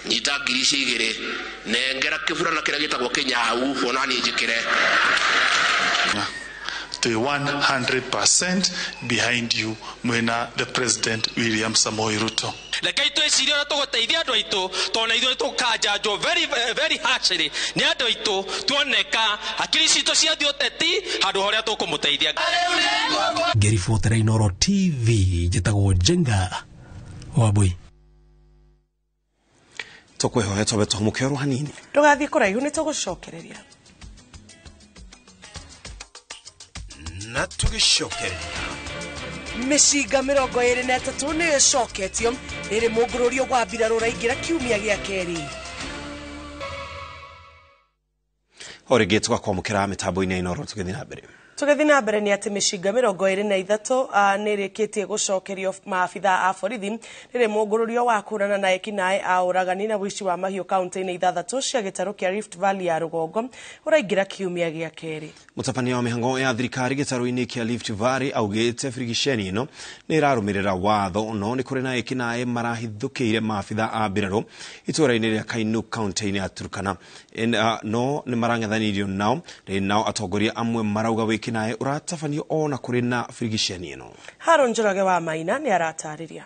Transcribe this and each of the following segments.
nyita ngiri igire nengera kiburana kira gitagwo Kinyau onani njikire. To 100% behind you mwena the President William Samoei Ruto. Lekai to esiri ona tugoteithia andu aitu tona ithu tukanjanjwo very harshly ni andu aitu tuoneka akiri cito cia thioteti handu horia tukumuteithia. Geri Fotere Inooro TV jitagwo Jenga Wabui. Tokwehoya tobe tomukero hanini. Ndugathie kuraihu ni tugucokereria. Na tugicokereria. Mishinga 23 ni icoketio riri mungururio gwa mbirarũ raingira kiumia gia keri. Orege tugakwamukira mitambo-ini Inooro tugithi na mbere. Tugethi na mbere ni ati mishinga 23 ni rikitie gucokerio maabitha a borithi riri mungururio wa kurana na ekinae a uragani na wici wa mahiũ kaunti-ini ithathatũ cia gĩtarũ kia Rift Valley ya rũgongo ũraingira kiumia gia keri. Mutabania wa mihango ya thirikari gĩtarũ-ini kia Rift Valley augĩte frigisheni ĩno nĩ ĩrarũmĩrĩra watho no nĩ kũrĩ na ekinae marahithũkĩire maabitha a mbirarũ itũra-inĩ rĩa Kainuk kaunti-ini ya Turkana no nĩ marang'ethanĩirio nao atongoria amwe marauga wĩkinae ũratabanio ona kũrĩ na frigisheni ĩno. Haron Njoroge wa Maina ni aratarĩria.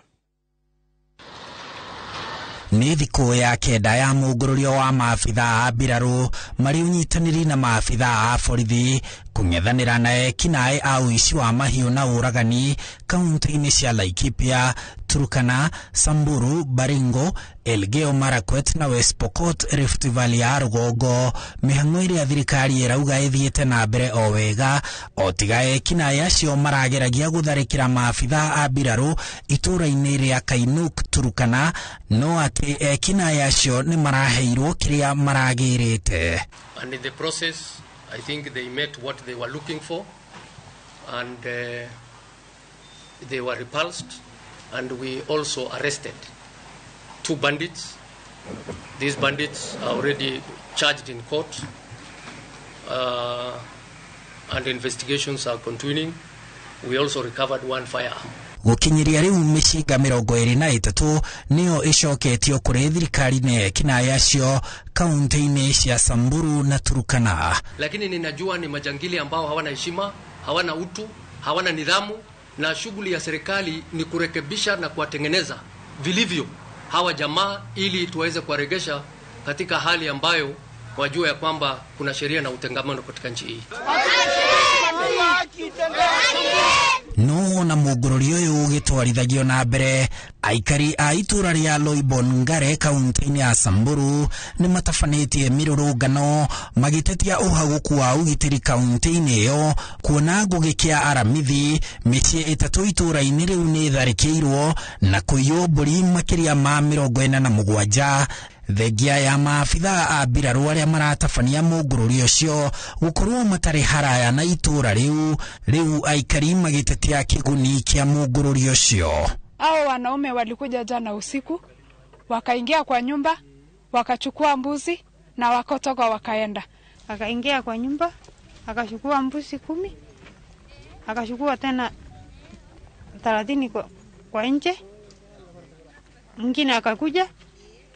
Nĩ thikũ ya kenda ya mũngũrũrio wa maabitha a mbirarũ marĩ ũnyitanĩri na maabitha a borithi kũng'ethanĩra na ekinae a ũici wa mahiũ na ũragani kaunti-inĩ cia Laikipia, Turkana, Samburu, Baringo, Elgeyo Marakwet na West Pokot Rift Valley ya rũgongo. Mĩhang'o ĩrĩa thirikari ĩrauga ĩthiĩte na mbere o wega o tiga ekinae acio marageragia gũtharĩkĩra maabitha a mbirarũ itũra-inĩ rĩa Kainuk, Turkana, no atĩ ekinae acio nĩ maraheirwo kĩrĩa maragĩrĩte. And in the process I think they met what they were looking for, and they were repulsed, and we also arrested 2 bandits. These bandits are already charged in court, and investigations are continuing. We also recovered 1 firearm. Gukinyiria riu mishinga 23 niyo icoketio kuri thirikari ne ekinae acio kaunti-ini cia Samburu na Turkana. Lakini ninajua ni majangili ambao hawana heshima, hawana utu, hawana nidhamu, na shughuli ya serikali ni kurekebisha na kuwatengeneza vilivyo hawa jamaa ili tuweze kuwaregesha katika hali ambayo wajua ya kwamba kuna sheria na utengamano katika nchi hii. No na mũngũrũrio ũyũ ũgĩtwarithagio na mbere, aikari a itũra rĩa Loibongare kaunti-inĩ ya Samburu nĩ matabanĩtie mĩrũrũngano magĩtetia ũhagũku wa ũgitĩri kaunti-inĩ ĩyo, kuona ngũgĩ kĩa aramithi mĩciĩ 3 itũra-inĩ rĩu nĩ tharĩkĩirwo na kũiywo mbũri makĩria ma 47. Thengia ya maabitha a mbirarũ arĩa maratabania mũngũrũrio ũcio gũkorwo matarĩ haraya na itũra rĩu aikari magĩtetia kĩguni kĩa mũngũrũrio ũcio. Hao wanaume walikuja jana usiku, wakaingia kwa nyumba, wakachukua mbuzi na wakotoka wakaenda. Akaingia kwa nyumba, akachukua mbuzi 10, akachukua tena 30 kwa nje. Mwingine akakuja,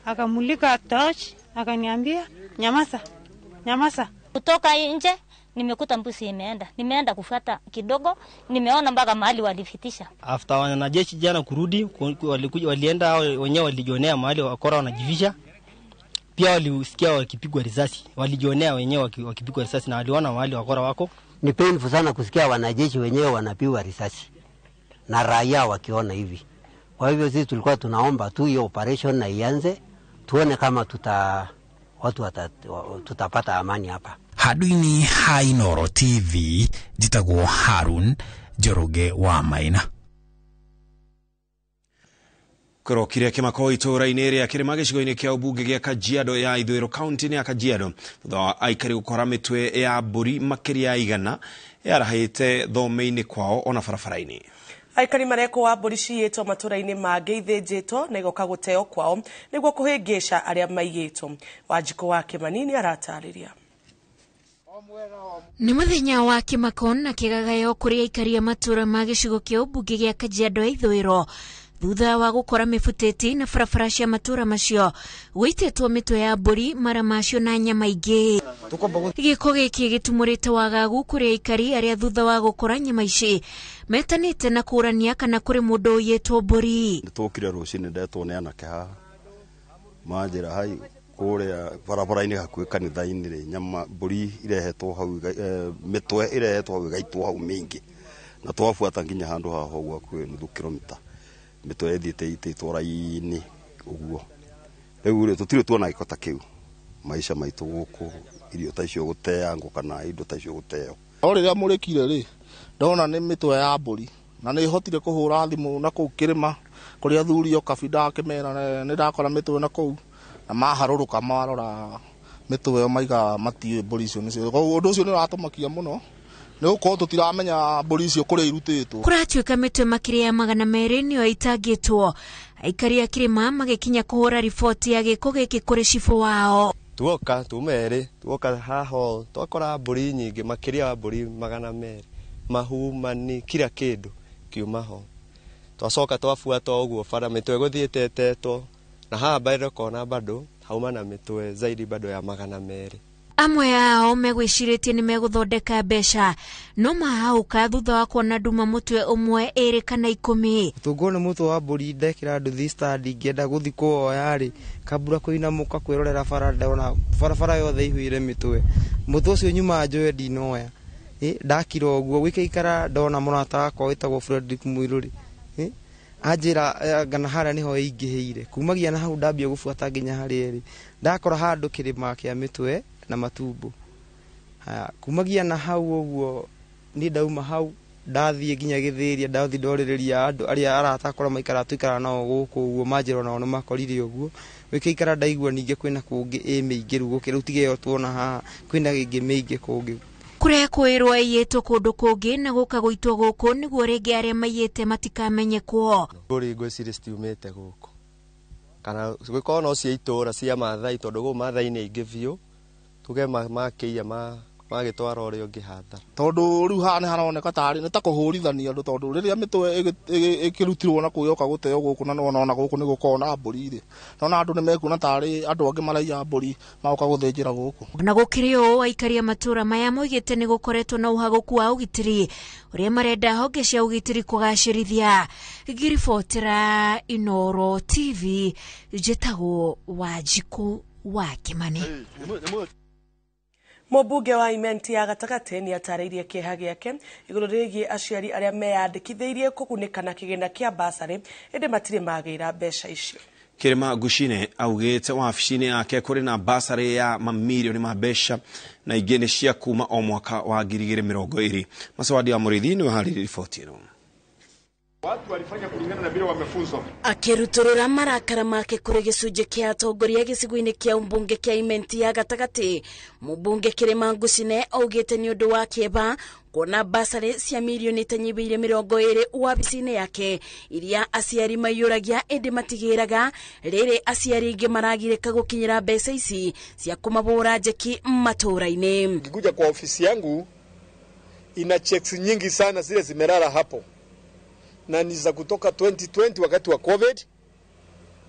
akamulika torch, akaniambia nyamaza. Kutoka nje nimekuta mbuzi imeenda. Nimeenda kufuata kidogo, nimeona mpaka mahali walifitisha. After wanajeshi jana kurudi, walienda wenyewe walijionea mahali wakora wanajivisha. Pia walisikia wakipigwa risasi. Walijionea wenyewe wakipigwa risasi na waliona mahali wakora wako. Ni painful sana kusikia wanajeshi wenyewe wanapigwa risasi na raia wakiona hivi. Kwa hivyo sisi tulikuwa tunaomba tu hiyo operation na ianze, tuone kama tutapata amani hapa. Haduini ha Inooro TV jitagwo Harun Njoroge wa Maina. Kurokire kimako itũra-inĩ rĩa kĩrĩma gĩcigo-inĩ kĩa ũmbunge gĩa Kajiado ya ithũĩro kaunti-inĩ ya Kajiado thutha wa aikari gũkora mĩtwe ya mbũri makĩria ya 100 yarahĩte thome-inĩ kwao ona barabara-inĩ. Aikari mareko wa mbũri ciyĩtwo matũra-inĩ mangĩ ithĩnjĩtwo na igoka gũteo kwao nĩguo kũhĩngĩca arĩa maigĩtwo. Wanjiko wa Kĩmanini aratarĩria. Nĩ mũthenya wa kĩmako na kĩgagayo kũrĩ aikari a matũra ma gĩcigo kĩa ũmbunge gĩa Kajiado ya ithũĩro thutha wa gukora mifuteti na barabara cia matura macio gwitetwo mitwe ya mburi mara macio na nyama ingi. Giko giki gitumurite wagagu kuri aikari aria thutha wa gukora nyama ici metanite na kurania kana kuri mundu yetwo mburi. Tukire rucini ndetwo ne anake haha manjira hai kuria barabara-ini hakuhi kanitha-ini ri nyama mburi irehetwo hau mitwe irehetwo hau igaitwo hau mingi na twafuata nginya handu haha uguo hakuhi nuthu kilomita mitwe ethiite ititwo raini uguo riu ri tutire tuona giko ta kiu maisha maitu guku irio ta icio guteango kana indo ta icio guteo. O riria murikire ri ndona ni mitwe ya mburi na ni hotire kuhura thimu na kuu kirima kuria thurio kabinda akimera ni ndakora mitwe na kuu na maharuruka marora mitwe yo maiga matiwe mburi icio nicio. Undu ucio ni uratumakia muno ni uko tutiramenya mburi icio kuria irutitwo. Kuratuika mitwe makiria 200 niyo itangitwo aikari a kirima magikinya kuhura riboti ya giko giki kuri cifu wao. Tuoka tumere tuoka haho twakora mburi nyingi makiria mburi 200 mahumani kila kindu kiumaho twacoka twafuata uguo bara mitwe guthiite teto na haha bairo kona bado hauma na mitwe zaidi bado ya 200. Amwe yao megwiciritie ni meguthondeka mbeca no mahauka thutha wa kuona nduma mutwe umwe 2 kana 10. Tungone mutwe wa mburi ndekira nduthi stand ngienda guthi kuoya ri kabura kuinamuka kwirorera bara ndona bara yothe ihuire mitwe mutwe ucio nyuma njoe ndinoya ndakira uguo gwikaikara ndona murata wakwa witagwo Fredrick Muiruri anjira ngana haria niho ingiheire kumagia na hau ndambia gubuata nginya haria ri ndakora handu kirima kia mitwe na matumbo kumagia na hau uguo ni ndauma hau ndathie nginya Githiria ndathi ndoririria andu aria aratakora maikara tuikara nao guku uguo manjira nao no makorire uguo wikaikara ndaigua ninge kwina kungi mingiru gukira utigeyo tuona ha kwina gingi mingi kungi kuria kwirwo iyetwo kundu kungi na guka guitwo guku niguo ringi aria maiyete matikamenyekwo. Mburi ngwiciri citiumite guku kana gwikona no cia itura cia Maathai tondu gu Maathai ni ingi biu tuge makiia magitwara uri ungi hathara tondu riu haha ni haroneka tari ni ta kuhurithania andu tondu riria mitwe ikirutirwo na kuyoka guteo guku na nona guku ni gukona mburi ri nona andu ni mekuna tari andu angi maraiya mburi magoka guthinjira guku. Na gukirio aikaria matura maya moigite ni gukoretwo na uhaguku wa ugitiri uria marenda honge cia ugitiri kugacirithia. Ngiribotera Inooro TV njitagwo Wanjiku wa Kimani. Mubunge wa Imenti ya gatagati ni atarĩirie kĩeha gĩake igũrũ rĩgiĩ aciari arĩa meyandĩkithĩirie kũgunĩkana kĩgĩna kĩa basarĩ ĩndĩ matirĩ magĩra mbeca icio. Kirima Gushine augite wabici-inĩ yake kuri na basarĩ ya mamirioni ma mbeca na ingĩ nĩ cia kuma o mwaka wa 2020. Masawadi ya Murithi ni wahariri ripoti ĩno. Watu walifanya kulingana na vile wamefunzwa. Akiruturura marakara make kuri gicunje kia atongoria gicigo-ini kia umbunge kia Imenti ya gatagati mubunge Kirima Gushine augite ni undu wa kieba kuona basarĩ cia milioni 220 wabici-inĩ yake iria aciari maiyũragia ĩndĩ matigĩraga rĩrĩ aciari ingĩ maragirĩka gũkinyĩra mbeca ici cia kumabũra njeki matũra-inĩ. Nikikuja kwa ofisi yangu ina checks nyingi sana zile zimelala hapo na ni za kutoka 2020 wakati wa COVID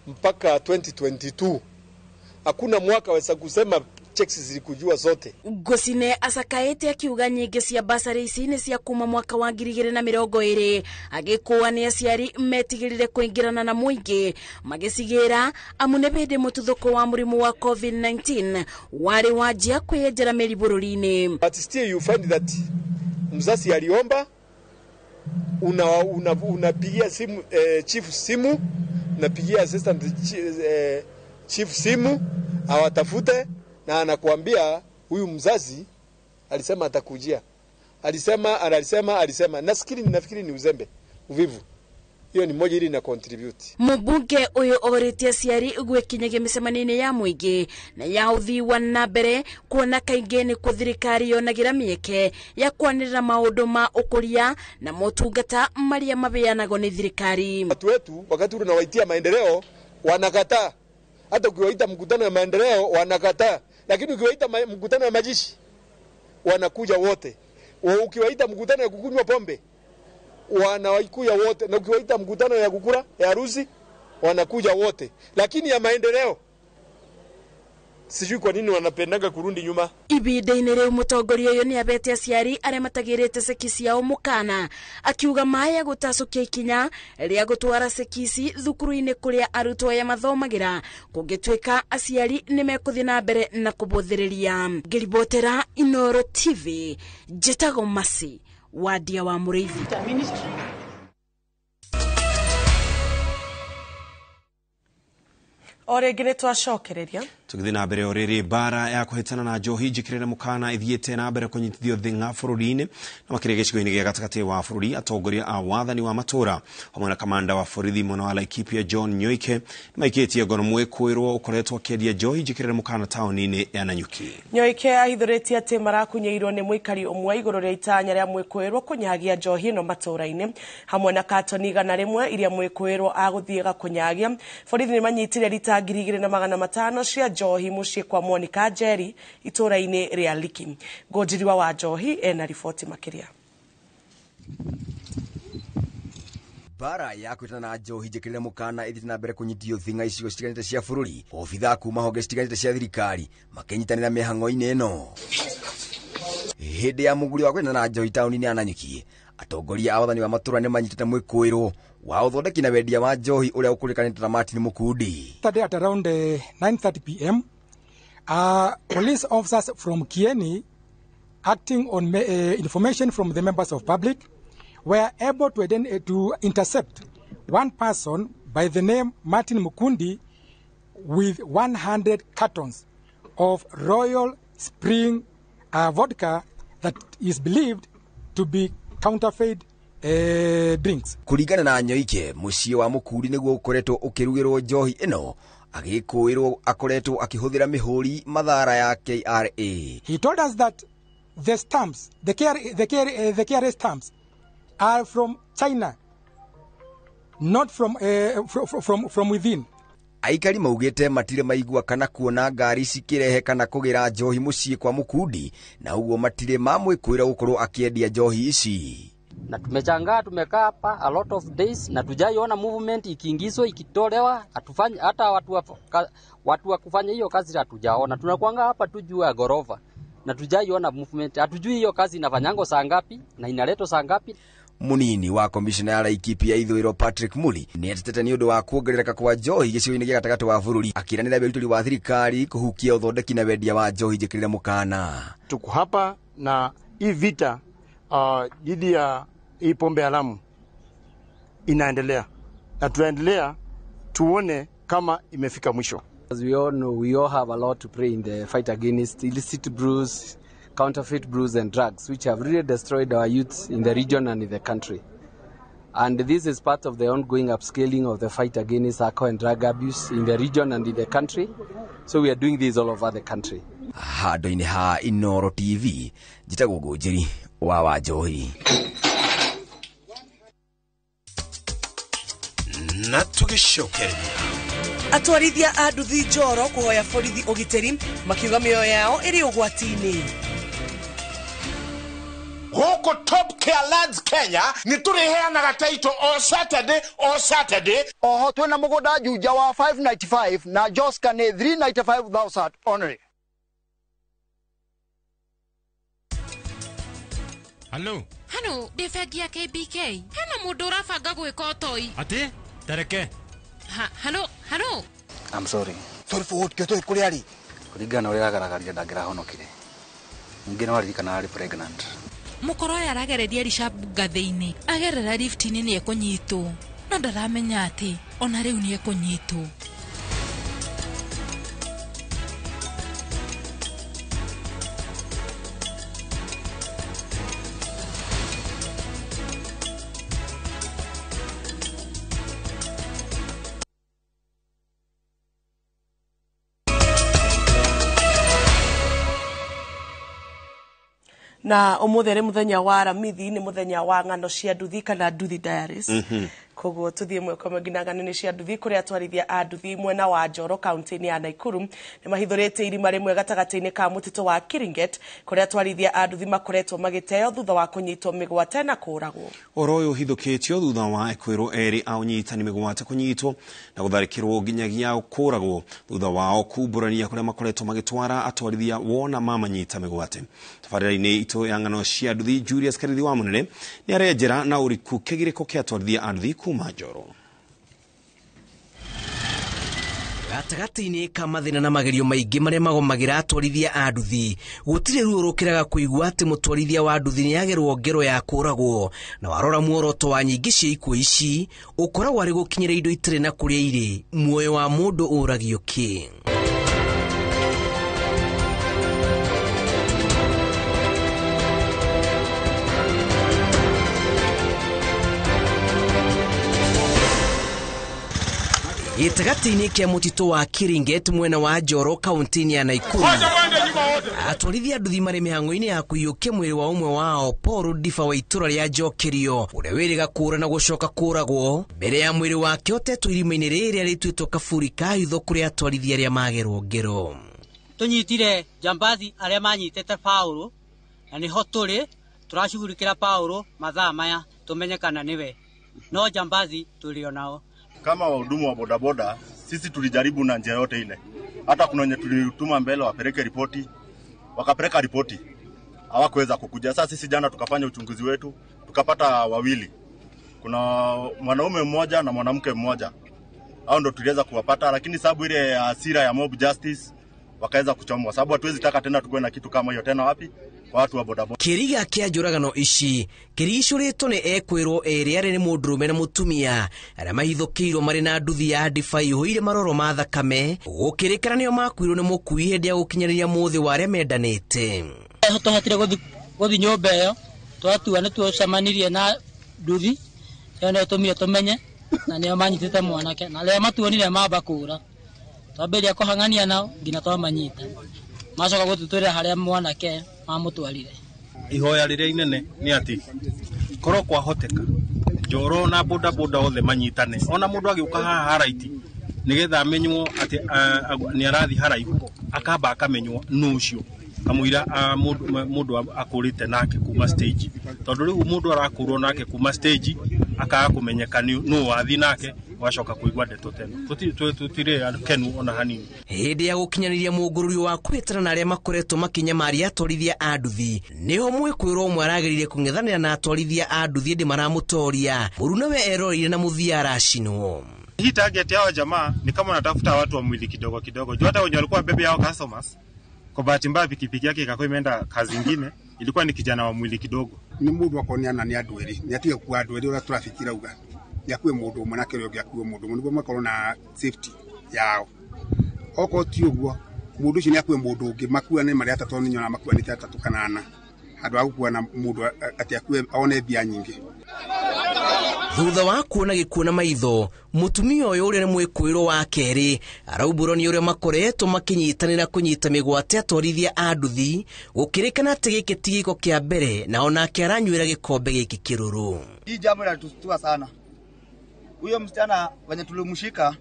mpaka 2022. Hakuna mwaka wesa kusema checks zilikujua zote. Gushine asakaete akiuga nyingi cia basarĩ ici nĩ cia kuma mwaka wa 2020 agĩkũa nĩ aciari metigĩrire kũingĩrana na mũingĩ magĩcigĩra amu nĩ hĩndĩ mũtuthũko wa mũrimũ wa COVID-19 warĩ wanjia kwĩyenjera mĩri bũrũri-inĩ. But still you find that mzazi aliomba unapigia simu chief simu, unapigia assistant chief simu awatafute na anakuambia huyu mzazi alisema atakujia. Alisema nafikiri ni uzembe, uvivu. Hiyo ni moja ili na contribute. Mubunge uyu oritie aciari gwikinyagia micemanio ya muingi na ya uthii wa nambere kuona kaingĩ nĩ kuthirikari yonagira mieke ya kwanĩrĩra maundu ma ukuria na motungata maria mabeanagwo ni thirikari. Watu wetu wakati unawaitia maendeleo wanakataa. Hata ukiwaita mkutano wa maendeleo wanakataa. Lakini ukiwaita mkutano wa majishi wanakuja wote. Ukiwaita mkutano wa kukunywa pombe wanakuja wote, na ukiwaita mkutano ya kukura ya harusi wanakuja wote, lakini ya maendeleo sijui kwa nini wanapendaga kurundi nyuma. Ibida-inĩ rĩu mũtongoria ũyũ nĩ abete aciari arĩa matagĩrĩte ceki ciao mũkana, akiuga maya gũtacũkia ikinya rĩa gũtwara ceki ici thukuru-inĩ kũrĩa arutwo aya mathomagĩra kũngĩtuĩka aciari nĩ mekũthiĩ na mbere na kũbũthĩrĩria. Ngĩribotera Inooro TV, njĩtagwo Masi Wadia wa Mũrĩithi. Ore ngine twacokereria tugithi na mbere oriri bara ya kuhitana na njohi njikirire mukana ithiete na mbere kunyitithio thinga bururi-ini na makire gicigo-ini gia gatagati wa bururi atongoria a wathani wa matura hamwe na kamanda wa borithi mwena wa Laikipia John Nyoike maikitie ngono mwikwirwo ukoretwo akiendia njohi njikirire mukana tauni-ini ya Nanyuki. Nyoike ahithuritie ati marakunyeirwo ni muikari umwe iguru ria itanya ria mwikwirwo kunyagia njohi no matura-ini hamwe na katoni 100 iria mwikwirwo aguthiega kunyagia. Borithi ni manyitire rita 2,500 cia njohi muciĩ kwa Monica Njeri itura-ini ria Liki. Ngojiriwa wa njohi ena riboti makiria. Bara ya kwitana na njohi njikirire mukana ithite na mbere kunyitithio thinga icigo citiganite cia bururi. Obitha kuma honge citiganite cia thirikari makenyitanira mihang'o-ini ino. Hindi ya muguri wa kwitana na njohi tauni-ini ya Nanyuki, atongoria a wathani wa matura ni manyitite mwikwirwo wa uthondeki na wendia wa njohi uria ukurikanite na Martin Mukundi. Today at around 9:30 p.m. Police officers from Kieni, acting on information from the members of public, were able to intercept one person by the name Martin Mukundi with 100 cartons of Royal Spring vodka that is believed to be counterfeit drinks. Kurigana na Nyoike, muciĩ wa Mukundi niguo ukoretwo ukirugirwo njohi ino agikwirwo akoretwo akihuthira mihuri mathara ya KRA. He told us that the stamps, the KRA stamps are from China, not from within. Aikari maugite matire maigua kana kuona ngari cikirehe kana kugira njohi muciĩ kwa Mukundi, na uguo matire mamwikwira gukorwo akiendia njohi ici. Na tumechangaa, tumekaa hapa a lot of days na tujaiona movement ikiingizwa ikitolewa. Atufanye hata watu wa kufanya hiyo kazi hatujaona. Tunakuanga hapa tu juu ya gorofa na tujaiona movement. Hatujui hiyo kazi inafanyango saa ngapi na inaletwa saa ngapi. Munini wa komishona ya Laikipia Ithũĩro Patrick Muli ni atete ni undu wa kuongerereka kwa njohi gĩcigo-inĩ gĩa gatagati wa bũrũri, akiranĩra wĩrutĩri wa thirikari kuhukia ũthondeki na wendia wa njohi njĩkĩrĩre mukana. Tuko hapa na hii vita dhidi ya hii pombe haramu inaendelea na tunaendelea tuone kama imefika mwisho. As we all know, we all have a lot to play in the fight against illicit brews, counterfeit brews and drugs, which have really destroyed our youth in the region and in the country. And this is part of the ongoing upscaling of the fight against alcohol and drug abuse in the region and in the country. So we are doing this all over the country. Handũ-inĩ ha Inooro TV, njĩtagwo Ngũnjiri wa Wanjohi. Na tugicokeria atwarithia a nduthi njoro kuhoya borithi ugitiri makiuga mĩoyo yao ĩrĩ ũgwati-inĩ. Goko Top Care Lands Kenya ni turiheanaga taito o Saturday. Oho twena mũgũnda Juja wa 595 na Joska ni 395,000 only. Hello, defengi ya KBK. Hena mũndũ ũrabanga gwĩka ũtoi. Ati? Tereke. Hello. I'm sorry. Sorry for what? Kĩoto kũrĩ ari. Kuringana ũrĩa agaragaria ndangĩrahonokire. Ningĩ no aririkana arĩ pregnant. Mũkoro ya aragereria Rishabu ngathĩ-inĩ. Agerera lift-inĩ nĩ ekũnyitwo. Na ndaramenya atĩ ona rĩu nĩ ekũnyitwo. Na umuthi nĩ muthenya wa Aramithi, nĩ muthenya wa ng'ano cia nduthi kana Nduthi Diaries. koguo tuthie mwe kwa nginagano cia nduthi kuria atwarithia a nduthi mwena wa Njoro kaunti-ini ya Naikuru ni mahithurite irima rimwe gatagati-ini ka mutito wa Kiringet kuria atwarithia a nduthi makoretwo magiteo thutha wa kunyitwo migwate na kuragwo. Oroyo hithukitio thutha wa ekwiro eri au nyitani migwate kunyitwo na gutharikirwo nginyagia kuragwo thutha wao kuburania kuria makoretwo magitwara atwarithia wona mamanyita migwate. Tabarira-ini itu ya ngano cia nduthi Julius Karithi wa Munene ni arejera na uriku kigiriko kia atwarithia a nduthi kuma Njoro. Gatagati-ini ka mathina na magerio maingi maria magomagira atwarithia a nduthi gutire ruo rukiraga kuigua ati mutwarithia wa nduthi ni agerwo ngero ya kuragwo na warora muoroto wa nyingi cia ikuo ici ukoragwo ari gukinyira indo itire na kuria iri muoyo wa mundu uragio ki. Itagati-ini kia mutito wa Kiringet mwena wa Njoro kaunti-ini ya Naikuru atwarithia nduthi mari mihango-ini ya kuiyukia mwiri wa umwe wao Paul Difa wa itura ria Njokerio uria wiriga kura na gucoka kuragwo mbere ya mwiri wake utetwo irima-ini riria ritwitwo kaburi ka hitho kuria atwarithia aria magerwo ngero. Tunyitire jambazi aria manyitete Paulo na niho turi turashugurikira Paulo mathaa maya tumenyekana niwe no jambazi tulio nao. Kama wahudumu wa bodaboda sisi tulijaribu na njia yote ile. Hata kuna wenye tulituma mbele wapeleke ripoti, wakapeleka ripoti, hawakuweza kukuja. Sasa sisi jana tukafanya uchunguzi wetu, tukapata wawili. Kuna mwanaume mmoja na mwanamke mmoja. Hao ndo tuliweza kuwapata, lakini sababu ile hasira ya mob justice wakaweza kuchomwa. Sababu hatuwezi taka tena tukue na kitu kama hiyo tena wapi? Kwa watu wa bodaboda. Kiriga kia njuragano ici kirigicurĩtwo nĩ ekwĩrwo erĩ arĩ nĩ mũndũrũme na mũtumia arĩa mahithũkĩirwo marĩ na nduthi ya ndiba ihũire maroro ma thakame gũkĩrĩkana nĩo makuirwo nĩ mũkui hĩndĩ ya gũkinyanĩria mũthĩ wa arĩa mendanĩte. Tũhotire gũthi nyũmba ĩyo twatua nĩ tucemanirie na nduthi ĩyo nĩyo tũmire tũmenye na nĩo manyitĩte mwanake na rĩrĩa matuonire mamba kũra twambĩrĩria kũhang'ania nao nginya twamanyita macoka gũtutwĩra harĩa mwanake mamutwarire. Ihoya riria inene ni ati korwo kwa hoteka Njoro na boda boda othe manyitane ona mundu agiuka haha haraiti nigetha amenywo ati ni arathi haraihu akamba akamenywo nucio kamwira mundu akurite nake kuma stage tondu riu mundu arakurwo nake kuma stage akaga kumenyeka nu wathi nake wacoka kuigwa ndeto teno tutire kenu ona hanini. Hĩndĩ ya gũkinyanĩria mũngũrũrio wa kwĩtana na arĩa makoretwo makinyamaria atwarithia a nduthi niho mwĩkwĩrwo ũmwe aragerire kũng'ethanĩra na atwarithia a nduthi hĩndĩ maramũtoria mũrunawe eroreire na mũthia aracinwo. Hii target yao jamaa ni kama wanatafuta watu wa mwili kidogo kidogo. Juu hata wenye walikuwa bebe yao customers kwa bahati mbaya pikipiki yake ikakuwa imeenda kazi nyingine ilikuwa ni kijana wa mwili kidogo. Ni mundu akoniana ni andu eri ni atige ku andu eri ora trafikira uga yakue mundu umwe nake uria akue mundu niguo makorwo na safety yao oko ti uguo mundu ucio ni akue mundu ungi makuane mari atatu ni nyona makuanite atatu kanana andu agukuana mundu ati akue one bia nyingi. Thutha wa kuona gĩkuo na maitho mutumia ũyũ ũrĩa nĩ mwĩkwĩrwo wa kerĩ araubũrwo nĩ ũrĩa makoretwo makinyitanĩra kũnyita mĩgwate atwarithia a nduthi gũkĩrĩkana atĩ gĩkĩ ti gĩko kĩa mbere na onake aranyuĩra gĩkombe gĩkĩ kĩrũrũ. Hii jambo linatushtua sana. Huyo msichana wenye tulimshika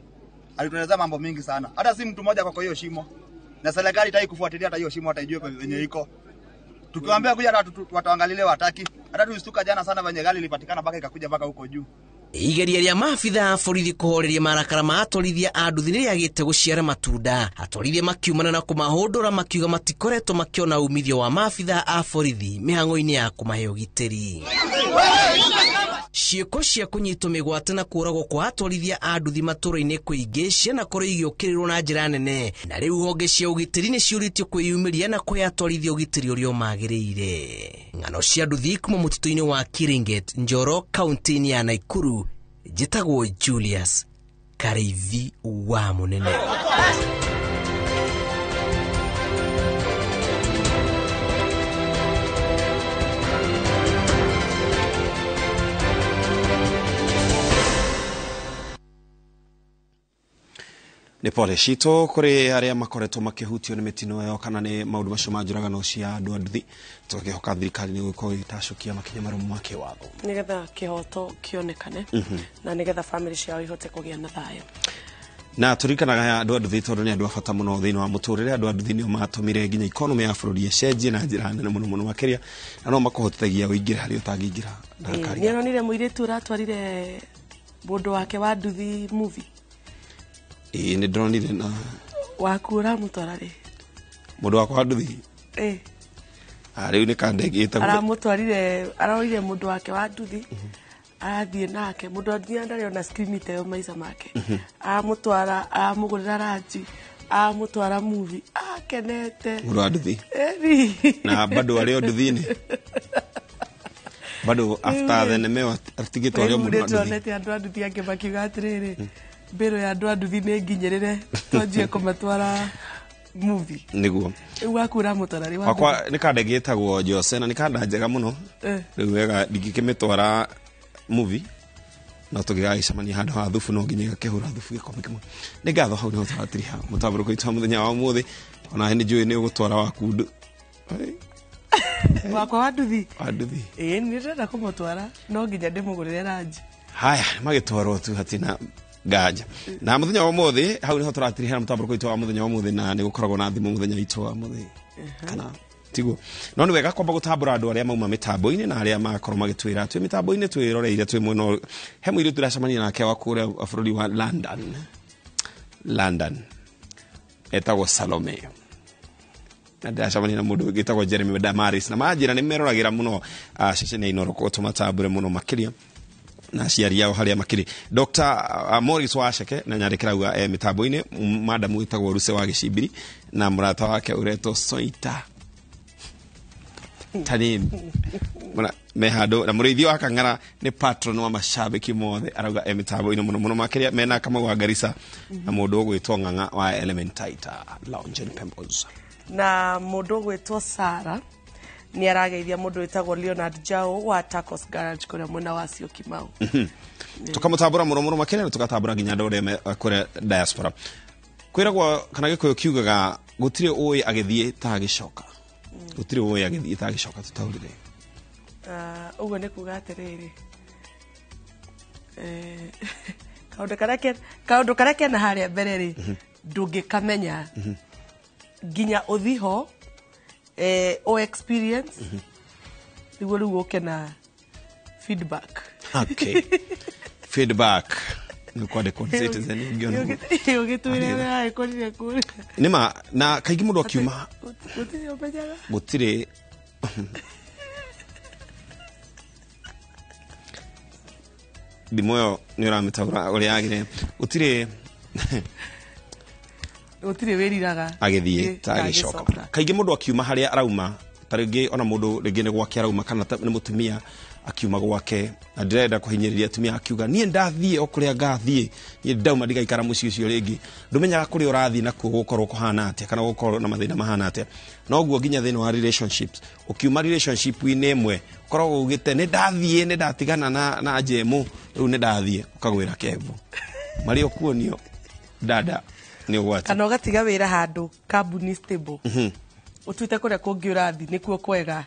alitueleza mambo mingi sana. Hata si mtu mmoja kwa hiyo shimo. Na serikali itaki kufuatilia hata hiyo shimo hata ijue wenye iko. Tukiwaambia kuja wataangalie wataki. Hata tulistuka jana sana venye gari ilipatikana mpaka ikakuja mpaka huko juu. Igeria rĩa maabitha a borithi kũhoreria marakara ma atwarithia a nduthi nĩrĩagĩte gũciara matunda. Atwarithia makiumana na kũmahũndũra makiuga matikoretwo makĩona umithio wa maabitha a borithi mĩhang'o-inĩ ya kũmahe ũgitĩri. Ciĩko cia kũnyitwo mĩgwate na kũragwo kwa atwarithia a nduthi matũũra-inĩ kũingĩ cianakorwo igĩũkĩrĩrwo na njĩra nene na rĩu honge cia ũgitĩri nĩ ciũrĩtio kwĩyumĩria na kũhe atwarithia ũgitĩri ũrĩa ũmagĩrĩire. Ng'ano cia nduthi kuma mũtitũ-inĩ wa Kiringet, Njoro, kaunti-inĩ ya Naikuru. Njĩtagwo Julius Karithi wa Munene. nä pole citå kå rä arä a makoretwo makĩhutio nä mä tino ĩyo kana nä maå ndå macio ma njũragano cia andå a nduthi tågä hoka thirikari nä gå korwo ĩtacũkia makinya marũmu ma kä watho nä getha kä hoto kä onekane na nä getha bamĩrĩ ciao ihote kå gä a na thayå na tå ririkanaga andå a nduthi tondå nä andå a bata må no thä inä wa må tå rä re andå a nduthi nä o matåmire nginya ikonomä ya bå rå ri ĩcenjie na njä ra nene må no må no makä ria na no makåhotithagia å ingä re harä å tangä ingä ra nä onire må irä tu å ratwarire må ndå wake wa nduthi movie ĩĩ nä ndĩronire na waku å ramå twara rä må ndå wakwa wa nduthi rä u nä kandengä te aramå twarire arorire må ndå wake wa nduthi arathiä nake må ndå wa nduthi ndarä ona skrimite maica make aramå twara aramå gå rä ra ranji aramå twara movie akenete må ndå wa nduthi na bado arä o nduthi-inä bado after thenema atigä two rä o må ndå wa nduthi nete andå a nduthi angä makiuga atä rä rä mbärå ya andå a nduthi nä nginyä rä re twanjie kå matwara movie nä guo rä u waku å ramå twara rä wakwa nä kandengä tagwo Jose na nä kanda njega må no rä u wega ndingä mä twara movie no tå gä gagäcemania handå ha thubu no nginya gakä hå ra thubu gä kombe kä mwe nä ngatho hau nä ho tåratiriha må tambå rå kå itwa må thenya wa må thä ona nä njå ä nä å gå twara waku wakwa wa nduthi ĩ nä ndärenda kå må twara no nginya ndä må gå rä re ranji haya magä twarwo tu hatina nganja na må thenya wa må thä hau nä ho tå ratirihana må tambå rå kå itwa wa må thenya wa må thä na nä gå koragwo na thimå må thenya witå wa må thä kana tiguo no nä wega kwamba gå tambå ra andå arä a mauma mä tambo-inä na arä a makorwo magä twä ra twä mä tambo-inä twä roreire twä mwena he må irä tu racemania nake wa kå rä a bå rå ri wa London etagwo Salome na ndacemania na må ndå gä tagwo Jeremy Damaris na manjä ra nä meroragä ra må no ceceni ya Inoroko tå matambå re må no makä ria na aciari yao harĩa makĩrĩ Dr. Morris Waceke na nyarĩ kĩrauga mä tambo-inĩ madamu wĩtagwo Ruce wa Gĩcimbiri na mũrata wake ũretwo Soita Tanim me handå na mũrĩithia wa Kang'ara nĩ patron wa macambĩki mothe arauga mä tambo-inĩ mũno mũno makĩria mena Kamau wa Garissa na mũndũ ũgwĩtwo Ng'ang'a wa Elementaita Lounge and Pembos na mũndũ ũgwĩtwo Sara nä arageithia må ndå wä tagwo Leonard Jao wa Tacos Garage kå rä a mwena wa cio Kimau tå kamå tambå ra må no må no makä na tå gatambå ra nginya andå arä a kå rä diaspora kwä ragwo kana gä kå yå kiugaga gå tirä å ä agä thiä tagä coka gå tirä å ä agä thiä tagä coka tå taå rä re å guo nä kuga atä rä rä kaå ndå karä a kena harä a mbere rä ndå ngä kamenya nginya å thiho o experience niguo riu uke na feedback feedback nä kwandäkwo nä Citizen ugitwire wega ikorire kuri nä ma na kaingä må ndå akiuma gutire umenyaga gutirä thimå ä yo nä å ramä taå å rä agä re gutirä gutire wiriraga agithie tagicoka kaingi mundu akiuma haria arauma taringi ona mundu ringi ni gwake arauma kana ni mutumia akiuma gwake na ndirenda kuhinyiriria atumia akiuga nie ndathie okuria ngathie nie ndauma ndigaikara muci ucio ringi ndumenyaga kuria urathie na kuo gukorwo kuhana atia kana gukorwo na mathina mahana atia no guo nginya thina wa relationships ukiuma relationship ine imwe korwo ugite ni ndathie ni ndatigana na jemu riu ni ndathie ukagwira kevu mari okuonio dada ni ugwati kana ugatiga wira handu kambuni stable utuite kuria kungi urathi nikuo kwega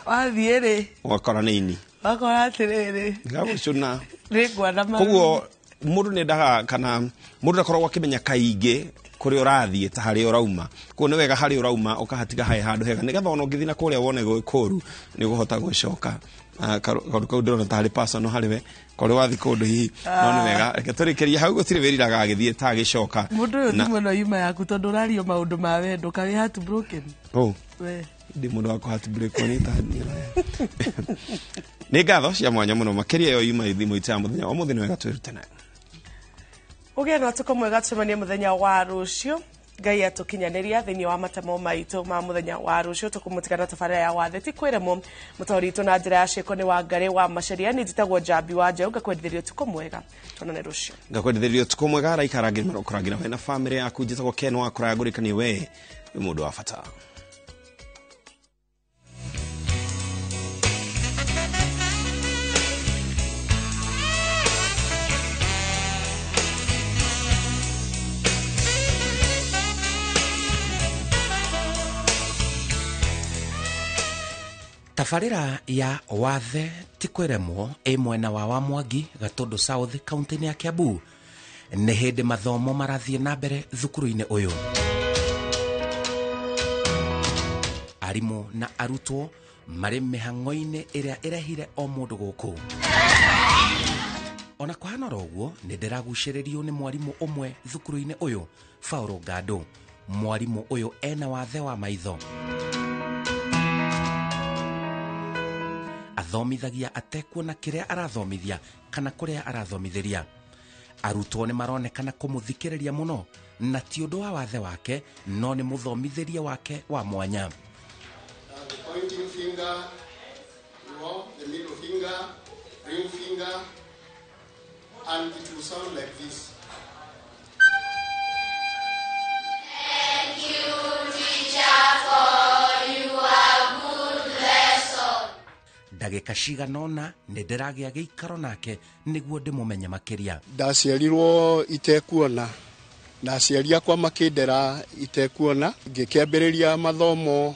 wathie ri wakora nini wakora atiriri gagucuna ringwana ma koguo mundu ni ndaga kana mundu ndakorwo akimenya kaingi kuria urathie ta haria urauma ko ni wega haria urauma ukahatiga hai handu hega nigetha ona ngithina kuria wone gwikoru ni guhota gucoka kaundu kau ndona ta hari personal hariwe kore wathi kundu hihi no ni wega reke turikiria hau gutire wiriraga agithie ta gicoka mundu uyu thimo no yuma yaku tondu urario maundu ma wendo kawi heart broken we ndi mundu wako heart break ni ta ni ngatho cia mwanya muno makiria yo yuma thimo ita muthenya wa muthenya wega twirute nayo ugia no tuko mwega tucemania muthenya wa rucio ngai atukinyaniria thiini wa matemo maitu ma muthenya wa rucio tukumutigana tabarira ya wathe ti kwiremo mutorito na njira ya ciiko ni wa ngari wa maceria ni njitagwo Jambi wa Njau ngakwendithirio tuko mwega tonane rucio ngakwendithirio tuko mwega raikarangira no kuragira we na family yaku njitagwo Ken wa kuragurikani we ni mundu wa bata Tabarĩra ya wathe tikweremwo mwena wa Mwangi Gatundu South kaunti-inĩ ya Kiambu nĩ hĩndĩ mathomo marathiĩ na mbere thukuru-inĩ ũyũ. Arimũ na arutwo marĩ mĩhang'o-inĩ ĩrĩa ĩrehire o mũndũ gũkũ. Ona kũhana ũguo nĩ ndĩragucĩrĩrio nĩ mwarimũ ũmwe thukuru-inĩ ũyũ, Paulo Ngandũ. Mwarimũ ũyũ ena wathe wa maitho. Athomithagia atekuona kĩrĩa arathomithia kana kũrĩa arathomithĩria. Arutwo nĩ maronekana kũmũthikĩrĩria mũno, na ti ũndũ wa wathe wake, no nĩ mũthomithĩria wake wa mwanya. The pointing finger, the middle finger, ring finger, and it will sound like this. Thank you, teacher, for your good lesson. Ndagĩka ciganona nĩ ndĩragĩa gĩikaro nake nĩguo ndĩmũmenye makĩria. Ndaciarirwo itekuona, na aciari akwa makĩndera itekuona, ngĩkĩambĩrĩria mathomo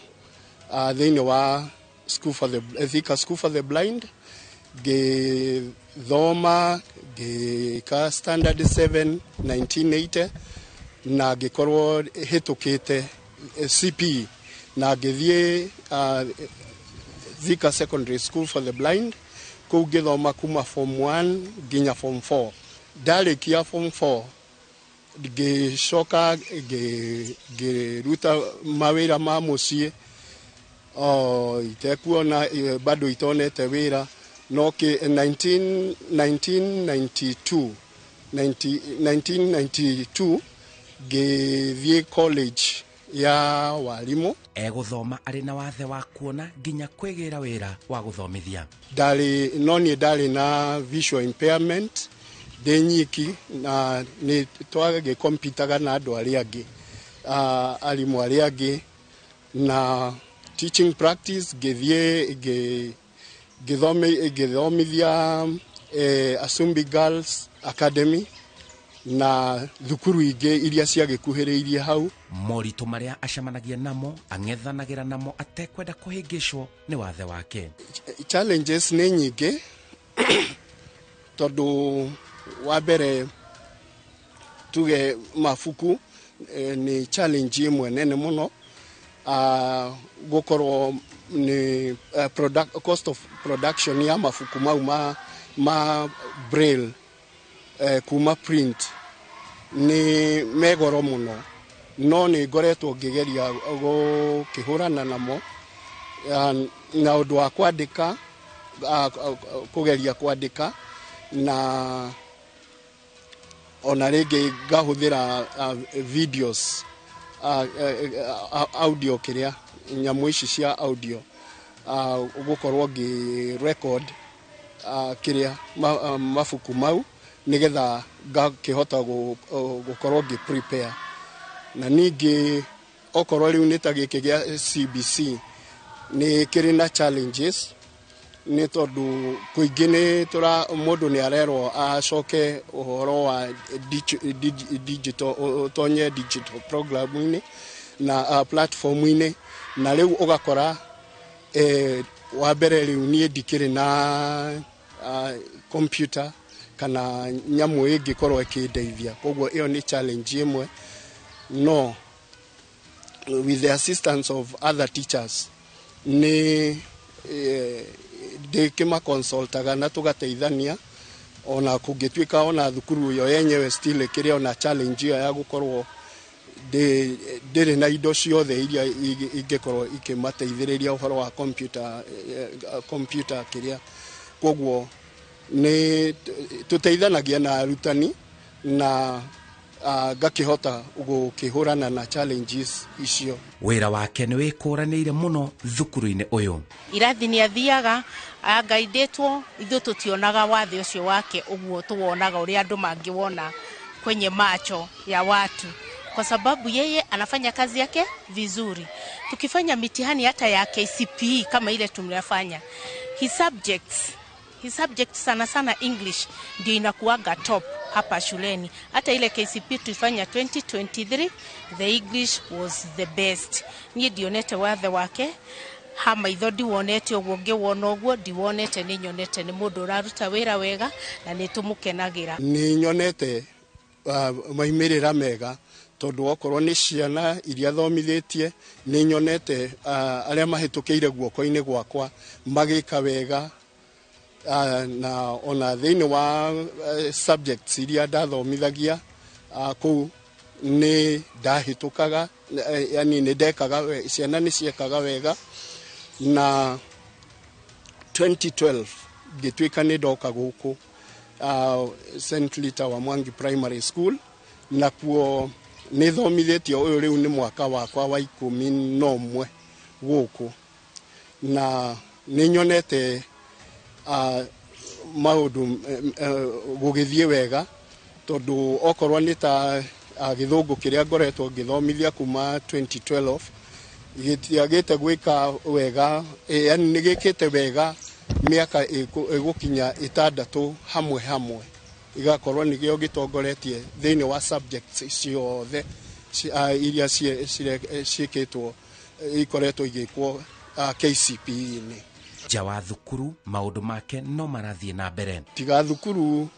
thĩinĩ wa Thika School for the Blind, ngĩthoma ngĩka standard 7 1980 na ngĩkorwo hĩtũkĩte CP na ngĩthiĩ Thika Secondary School for the Blind, kũu ngĩthoma kuma form 1 nginya form 4. Ndarĩkia form 4 ngĩcoka ngĩruta mawĩra ma mũciĩ. Itekuona bado itonete wĩra no 1992 ngĩthiĩ college ya warimũ. Egũthoma arĩ na wathe wa kuona nginya kwĩgĩra wĩra wa gũthomithia. No niĩ ndarĩ na visual impairment ndĩ nyiki, na nĩ twagĩkompitaga na andũ arĩa angĩ, arimũ arĩa angĩ, na teaching practice ngĩthomithia Asumbi Girls Academy na thukuru ingĩ iria ciagĩkuhĩrĩirie hau. Moritũ marĩa acemanagia namo ang'ethanagĩra namo atekwenda kũhĩngĩcwo nĩ wathe wake. Challenges nĩ nyingĩ tondũ wa mbere tuge mabuku nĩ challenge ĩmwe nene mũno. Gũkorwo ni cost of production ya mabuku mau ma braille kuma print ni megoro mũno, no nĩ ngoretwo ngĩgeria gũkĩhũrana namo na ũndũ wa kwandĩka, kũgeria kwandĩka na ona rĩngĩ ngahũthĩra videos, audio kĩrĩa nyamũ ici cia audio, gũkorwo ngĩ-record kĩrĩa mabuku mau nĩgetha ngakĩhota gũkorwo ngĩ-prepare. Na ningĩ okorwo rĩu nĩ ta gĩkĩ gĩa CBC nĩ kĩrĩ na challenges, nĩ tondũ kũingĩ mũndũ nĩ arerwo acoke ũhoro wa digital, ũtonye digital programu-inĩ na platform-inĩ, na rĩu ũgakora wa mbere rĩu niĩ ndikĩrĩ na computer kana nyamũ ĩngĩkorwo ĩkĩndeithia, koguo ĩyo nĩ challenge ĩmwe. No with the assistance of other teachers nĩ ndĩkĩmaconsultaga na tũgateithania, ona kũngĩtuĩka ona thukuru yo yenyewe still ĩkĩrĩ ona challenge ĩyo ya gũkorwo ndĩrĩ na indo ciothe iria ingĩkorwo ikĩmateithĩrĩria ũhoro wa computer kĩrĩa. Koguo nĩ tũteithanagia na arutani na ngakĩhota gũkĩhũrana na challenges icio. Wĩra wake nĩ wĩkũranĩire mũno thukuru-inĩ ũyũ. Irathi nĩ athiaga agaidĩtwo, ithuĩ tũtionaga wathe ũcio wake ũguo tũwonaga ũrĩa andũ mangĩwona kwenye macho ya watu, kwa sababu yeye anafanya kazi yake vizuri. Tukifanya mitihani hata ya KCPE kama ile tumefanya, his subjects sana sana English ndio inakuaga top hapa shuleni. Hata ile KCPE tulifanya 2023, the English was the best. Niye dionete wathe wake, ha maitho ndiwonete ũguo ngĩwona ũguo ndiwonete nĩ nyonete nĩ mũndũ ũraruta wĩra wega na nĩ tũmũkenagira. Nĩ nyonete maimĩrĩra mega tondu okorwo nĩ ciana iria thomithĩtie nĩ nyonete arĩa mahĩtũkĩire guoko-inĩ gwakwa magĩka wega na ona thĩinĩ wa subjects iria ndathomithagia kũu nĩ ndahĩtũkaga, yani nĩ ndekaga, ciana nĩ ciekaga wega. Na 2012 ngĩtuĩka nĩ ndoka gũkũ St. Rita wa Mwangi Primary School, na kuo nĩ thomithĩtio ũyũ rĩu nĩ mwaka wakwa wa 11 gũkũ, na nĩ nyonete maũndũ gũgĩthiĩ wega tondu okorwo nĩ ta gĩthũngũ kĩrĩa ngoretwo ngĩthomithia kuma 2012 gĩtiagĩte gwĩka wega, yani nĩ gĩkĩte wega mĩaka ĩgũkinya 6 hamwe igakorwo nĩgĩo gĩtongoretie thĩinĩ wa subjects ciothe iria ciĩkĩtwo ikoretwo igĩkwo KCPE-inĩ. Nja wa thukuru maũndũ make no marathiĩ na mbere. Tiga thukuru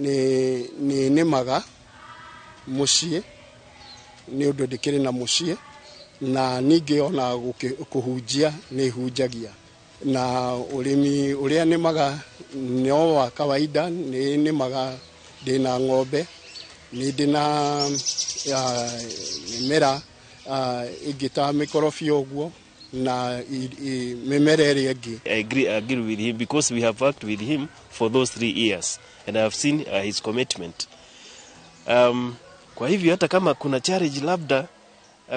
nĩ nĩmaga mũciĩ nĩ ũndũ ndĩkĩrĩ na mũciĩ, na ningĩ ona kũhunjia nĩ hunjagia, na ũrĩmi ũrĩa nĩmaga no wa kawaida, nĩ nĩmaga ndĩna ng'ombe, nĩ ndĩna mĩmera ĩngĩ ta mĩkorobia ũguo na mĩmera ĩrĩa ĩngĩ. I agree with him because we have worked with him for those 3 years and I have seen his commitment. Kwa hivyo hata kama kuna challenge labda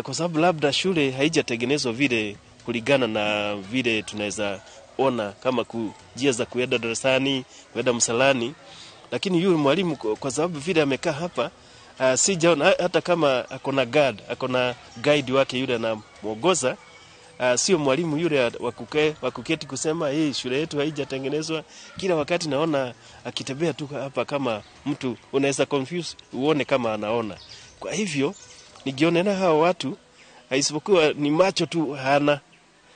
kwa sababu labda shule haijatengenezwa vile kulingana na vile tunaweza ona kama njia za kuenda darasani, kuenda msalani, lakini yule mwalimu kwa sababu vile amekaa hapa sijaona hata kama akona guide wake yule anamuongoza, sio mwalimu yule wa kuketi kusema hii shule yetu haijatengenezwa. Kila wakati naona akitembea tu hapa kama mtu unaweza confuse uone kama anaona. Kwa hivyo nigionena hao watu isipokuwa ni macho tu hana,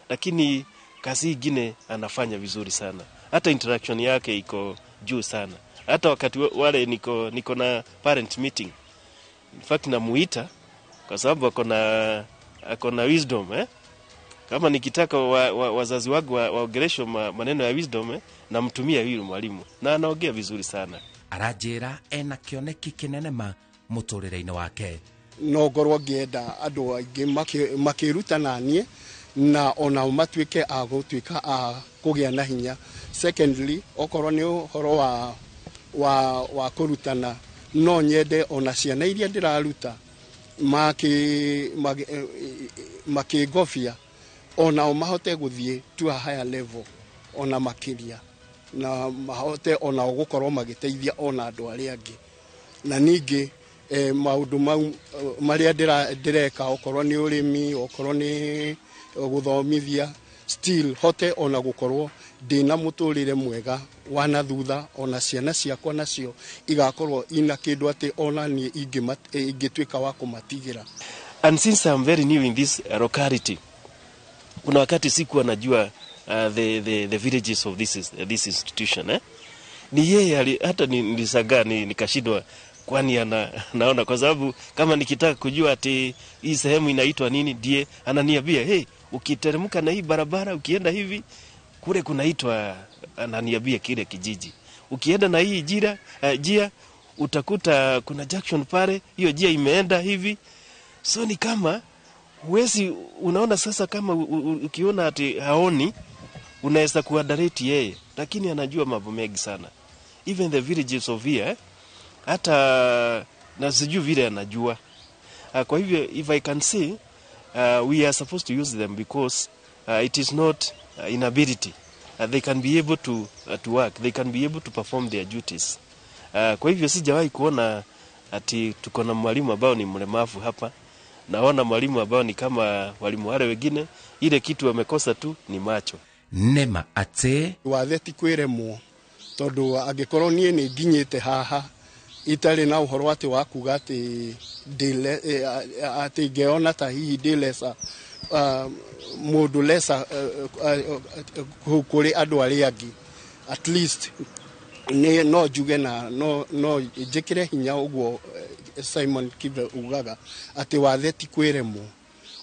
lakini kazi nyingine anafanya vizuri sana. Hata interaction yake iko juu sana. Hata wakati wale niko na parent meeting, in fact namuita kwa sababu akona wisdom Kama nikitaka wazazi wangu waongeleshe maneno ya wisdom namtumia yule mwalimu na anaongea vizuri sana. Arajera ena kioneki kinene muturire-ini wake. No ngorwo ngĩenda andũ aingĩ makĩruta naniĩ na ona matuĩke a gũtuĩka a kũgĩa na hinya. Secondly, okorwo nĩ ũhoro wa kũrutana, no nyende ona ciana iria ndĩraruta makĩngobia ona mahote gũthiĩ to a higher level ona makĩria, na mahote ona gũkorwo magĩteithia ona andũ arĩa angĩ. Na ningĩ maũndũ mau marĩa ndĩreka, okorwo nĩ ũrĩmi, okorwo nĩ gũthomithia, still hote ona gũkorwo ndĩna mũtũrĩre mwega wana thutha, ona ciana ciakwa nacio igakorwo ina kĩndũ atĩ ona niĩ ingĩtuĩka wa kũmatigĩra. And since I'm very new in this locality, kuna wakati sikuwa najua the villages of this institution ni yeye hata nilisagaa nikashindwa kwani naona, kwa sababu kama nikitaka kujua ati hii sehemu inaitwa nini, die ananiambia hey, ukiteremka na hii barabara ukienda hivi kule kunaitwa, ananiambia kile kijiji, ukienda na hii jia utakuta kuna junction pale, hiyo jia imeenda hivi. So ni kama huwezi, unaona sasa kama ukiona ati haoni unaweza kuadareti yeye, lakini anajua mambo mengi sana. Even the villages of here hata na sijui vile anajua. Kwa hivyo if I can say we are supposed to use them because it is not inability. They can be able to work, they can be able to perform their duties. Kwa hivyo sijawahi kuona ati tuko na mwalimu ambao ni mlemavu hapa. Naona mwalimu ambao ni kama walimu wale wengine, ile kitu wamekosa tu ni macho. Nema ate watheti kwiremwo tondu angikorwo nie ni nginyite haha itari na uhoro ati wa kuga ati ndile ati ngeona ta hihi ndilesa mundu lesa kuri andu aria angi at least no juge na no jikire hinya uguo Simon Kibe ugaga ati wathe ti kwiremo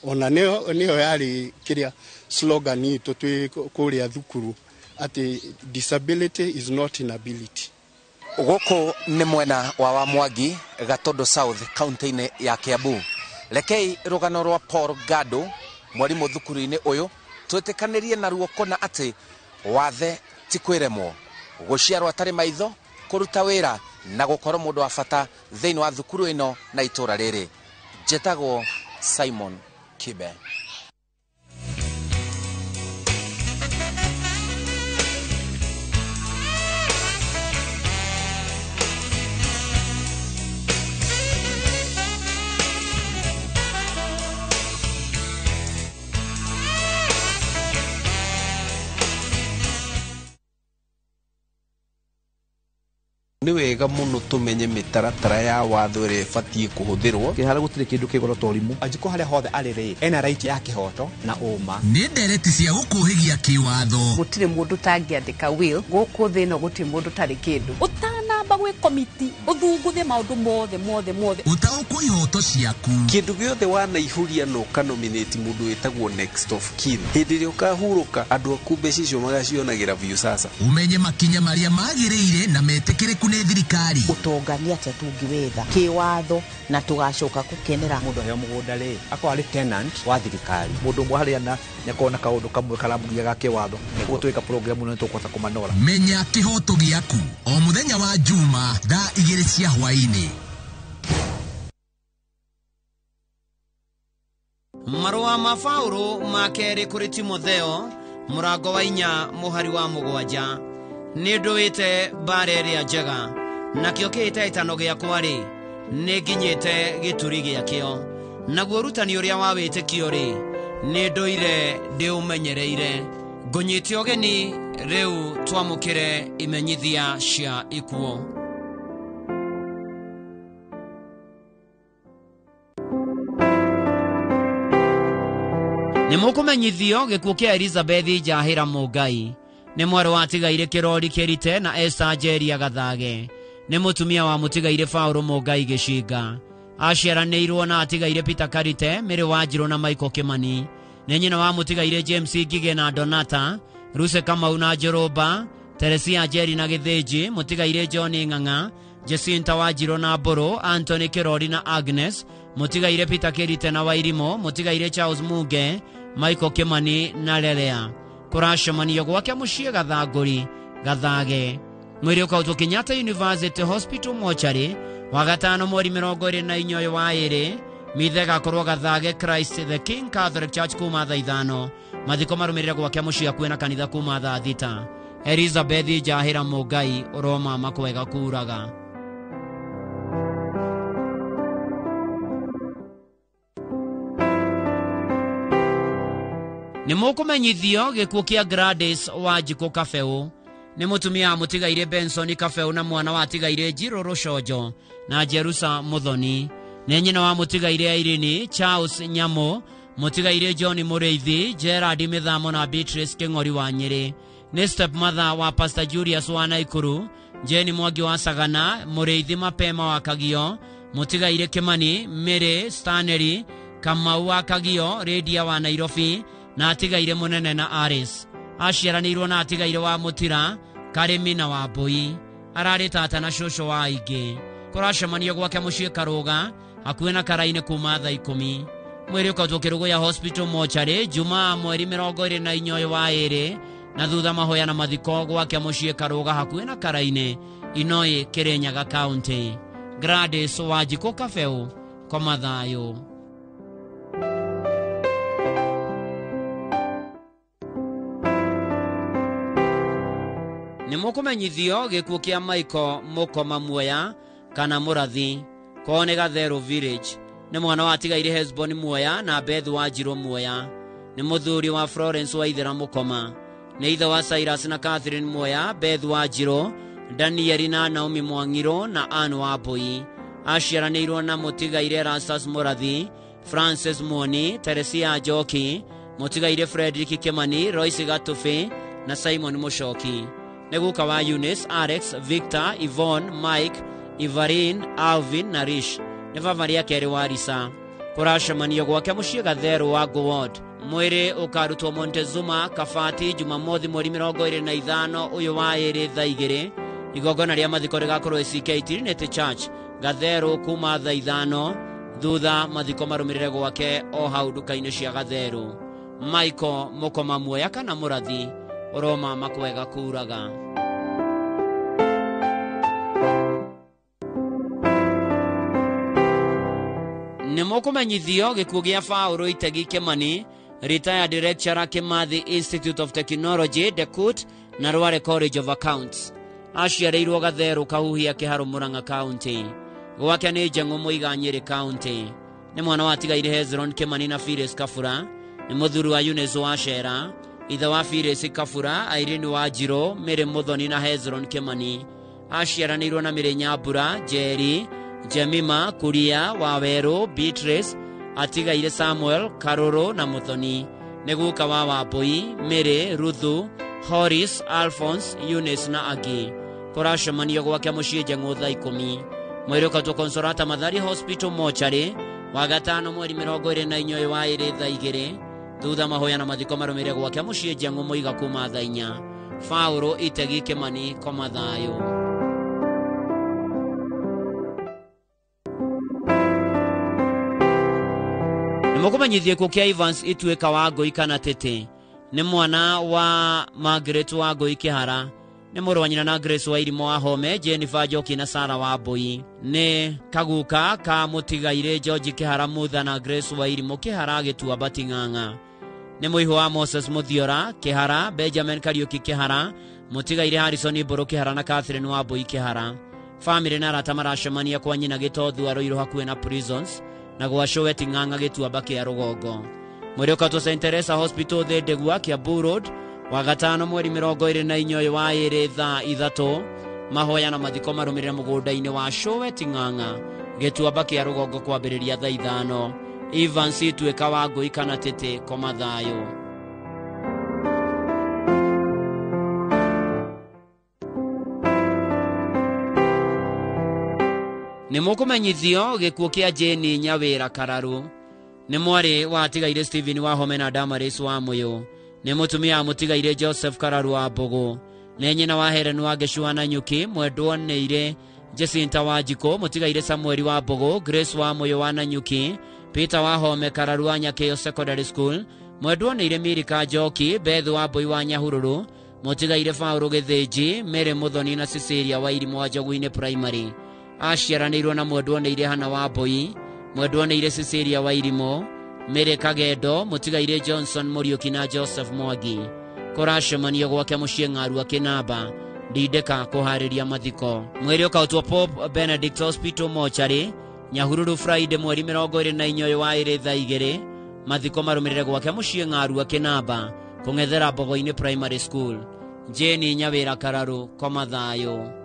ona nio yari kiria slogan itu twi kuria thukuru ati disability is not inability. Goko ni mwena wa Wamwangi, Gatondo South, county ya Kiambu. Rekei rugano rwa Paul Gado, mwarimu thukuru-ini uyu, twetikanirie na ruo kona ati wathe ti kwiremo, guciarwo atari maitho, kuruta wira na gukorwo mundu wa bata thiini wa thukuru ino na itura riri. Jetagwo Simon Kibe. Ni wega muno tumenye mitaratara ya watho ire batie kuhuthirwo kihara gutire kindu kigoro torimu ajiko haria hothe arire ena right ya kihoto na uma ni ndereti cia gukuhigia kiwatho gutire mundu tangiandika will guku thino gutire mundu tari kindu utanamba gwe committee uthunguthe maundu mothe utaukwo ihoto ciaku kindu giothe wanaihuria no kanominate mundu wetagwo next of kin hindi ri ukahuruka andu aku mbeca icio magacionagira view sasa umenye makinya maria magirire na metikiriku ni thirikari utongania atia tungiwetha kiwatho na tugacoka gukenera mundu ayo mugunda ri akwa ari tenant wa thirikari mundu mwaharia na nyakona kaundu kamwe karamugia ga kiwatho niguo twika program no tukwata kumanora menya kihoto giaku o muthenya wa juma thaa 2 cia hwaini. Marua ma Paulo makeri kuri Timotheo murango wa 4 muhari wa 7 ni nduite bareria njega nakio kiite itano giakwa ri ni nginyite gituri giakio naguo rutani uria wa witikio ri ni nduire ndi umenyereire ngunyite ogeni riu twamukire imenyithia cia ikuo. Ni mukumenyithio gikuo kia Elizabeth Njahira Mungai ni mwaro wa tigaire kirori kirite na Esther Jeria Gathage ni mutumia wa mutigaire Paulo Mungai Gishinga aciaranĩirwo na atigaire Peter Karite Mary Wanjiru na Michael Kimani ni nyina wa mutigaire James Ngige na Donata Ruse Kamau na Jeroba Teresia Jeri na Githĩnji mutigaire John Ng'ang'a Jacinta Wanjiru na Mburu Anthony Kirori na Agnes mutigaire Peter Kirite na Wairimo mutigaire Charles Muge Michael Kimani na Lelea kurashamanio gwake mucie Gathanguri Gathage mwiri ukautwo Kenyatta University Hospital mochari wa gatano mweri 24 wa 2 mithe gakorwo Gathage Christ the King Catholic Church kuma thaa 5 mathiko marumirira gwake mucie kwena kanitha kuma thaa 6. Elizabeth Njahira Mungai uroma makwega kuraga. Ni mukumenyithio gikuo kia Gladys Wanjiku Kafeu ni mutumia mutigaire Benson Kafeu na mwana wa tigaire Njiro Rushojo na Jerusa Muthoni ni nyina wa mutigaire Irene Charles Nyamo mutigaire John Mureithi Gerard Mithamo na Beatrice King'ori wa Nyeri ni step mother wa Pastor Julius wa Naikuru Jeni Mwangi wa Sagana Mureithi Mapema wa Kagio mutigaire Kimani Mary Stanley Kamau wa Kagio Redia wa Nairobi na atigaire Munene na Aris aciaranĩirwo na atigaire wa Mutira Karimi na wa Mbui ararĩ tata na cũcũ wa Ingi kũracemanio gwake muciĩ Karuga hakuhĩ na Karaini kuma thaa 10 mwĩrĩ ũkautwo Kĩrũgũya Hospital mochari Jumaa mweri 24 wa 2 na thutha mahoya na mathiko gwake muciĩ Karuga hakuhĩ na Karaini Inoi Kirinyaga County. Gladys Wanjiku Kafeu kwa mathayo. Ni mukumenyithio gikuo kia Michael Mukoma Muoya kana Murathi kone Gathero Village ni mwana wa tigaire Hesbon Muoya na Beth Wanjiru Muoya ni muthuri wa Florence Waithera Mukoma ni ithe wa Cyrus na Catherine Muoya Beth Wanjiru Daniel na Naomi Mwangiro na Anne wa Mbui aciaranĩirwo na mutigaire Erastus Murathi Francis Moni, Teresia Joki, Mutigaire Frederick Kimani, Royce Gatufi na Simon Mushoki. Neguka wa Eunice, Alex, Victor, Yvonne, Mike, Ivarin, Alvin na Rish. Neva Maria Keri Warisa. Kurashamanio gwake muciĩ Gatheru wa Gowod. Mwĩrĩ ũkarutwo Montezuma Kafati Jumamothi mweri 25 ũyũ wa ĩrĩ thaa 2. Igongona rĩa mathiko rĩgakorwo CK Trinity Church Gatheru kuma thaa 5 thutha mathiko marũmĩrĩre gwake o hau nduka-inĩ cia Gatheru. Michael Mukoma muoya kana mũrathi ũroma makwega kuraga. Nĩmũkũmenyithio gĩkuũ gĩa Paul Itegi Kimani, retired lecturer Kimathi Institute of Technology DECUT na Rware College of Accounts. Aciarĩirwo Gatheru Kahuhia Kĩharo Murang'a County. Gwake nĩ Njeng'u Mũiga Nyeri County. Nĩ mwana wa tigaire Hezron Kimani na Phyllis Kafura. Nĩ mũthuri wa Eunice Wacera. Ithe wa Phyllis Kafura, Irene Wanjiru, Mary Muthoni na Hezron Kimani. Aciaranĩirwo na Mary Nyambura, Jerry, Jemima, Kuria, Waweru, Beatrice, atigaire Samuel, Karoro na Muthoni. Neguka wa Wambui, Mary, Ruthu, Horis, Alphonse, Eunice na Agi. Kũracemanio gwake mũciĩ Njeng'u thaa 10. Mwĩrĩ ũkatwo Consolata Mathari Hospital Mortuary wa gatano mweri 24 wa ĩrĩ thaa 2. Thutha mahoya na mathiko marũmĩrĩre gwake mũciĩ Njeng'u Mũiga kuma thaa 4. Paul Itegi Kimani koma thayũ. Nĩmũkũmenyithia gĩkuũ kĩa Evans Ituĩka wa Ngũi kana Tete. Nĩ mwana wa Margaret wa Ngũi Kĩhara. Nĩ mũrũ wa nyina na Grace wa Irimo wa Home, Jennifer Njoki na Sarah wa Mbũi. Nĩ kaguka ka mũtigaire George Kĩhara Mutha na Grace wa Irimo Kĩhara Gĩtuamba Ting'ang'a. Nĩ mũihu wa Moses Muthiora Kĩhara, Benjamin Kariuki Kĩhara, mũtigaire Harrison Mbũrũ Kĩhara na Catherine wa Mbũi Kĩhara. Family na arata maracemania kwa nyina Gĩtothu Arũirũ hakuhĩ na Prisons na gwa Showe Ting'ang'a Gĩtuamba kĩa Rũgongo. Mwĩrĩ ũkatwo St Teresa Hospital Ndegwa Kiambu Road wa gatano mweri 24 wa ĩrĩ thaa 3. Mahoya na mathiko marũmĩrĩre mũgũnda-inĩ wa Showe Ting'ang'a Gĩtuamba kĩa Rũgongo kwambĩrĩria thaa 5. Evans Ituĩka wa Ngũi kana Tete koma thayũ. Nĩmũkũmenyithio gĩkuũ kĩa Jane Nyawĩra Kararu. Nĩ mwarĩ wa tigaire Stephen wa Home na Damaris wa Mũyũ. Nĩ mũtumia wa mũtigaire Joseph Kararu wa Mbũgũ. Nĩ nyina wa Helen wa Gĩcua na Nyuki, mwendwa nĩire Jacinta wa Njiko, mũtigaire Samuel wa Mbũgũ, Grace wa Mũyũ wa Nanyuki, Peter wa Home Kararu wa Nyakĩo Secondary School, mwendwa nĩire Mirika Njoki, Beth wa Mbũi wa Nyahururu, mũtigaire Paul Gĩthĩnji, Mary Muthoni na Cecilia wa Irimo wa Njogu-inĩ Primary. Aciaranĩirwo na mwendwa nĩire Hana wa Mbũi, mwendwa nĩire Cecilia wa Irimo, Mary Kagendo, mũtigaire Johnson Mũriũki na Joseph Mwangi. Kũracemanio gwake mũciĩ Ng'aru Kĩnamba, ndindĩka kũharĩria mathiko. Mwĩrĩ ũkautwo Pope Benedict Hospital Mortuary Nyahururu Friday mweri 24 wa ĩrĩ thaa 2. Mathiko marũmĩrĩre gwake mũciĩ Ng'aru Kĩnamba kũng'ethera Mbogo-inĩ Primary School. Jane Nyawĩra Kararu koma thayũ.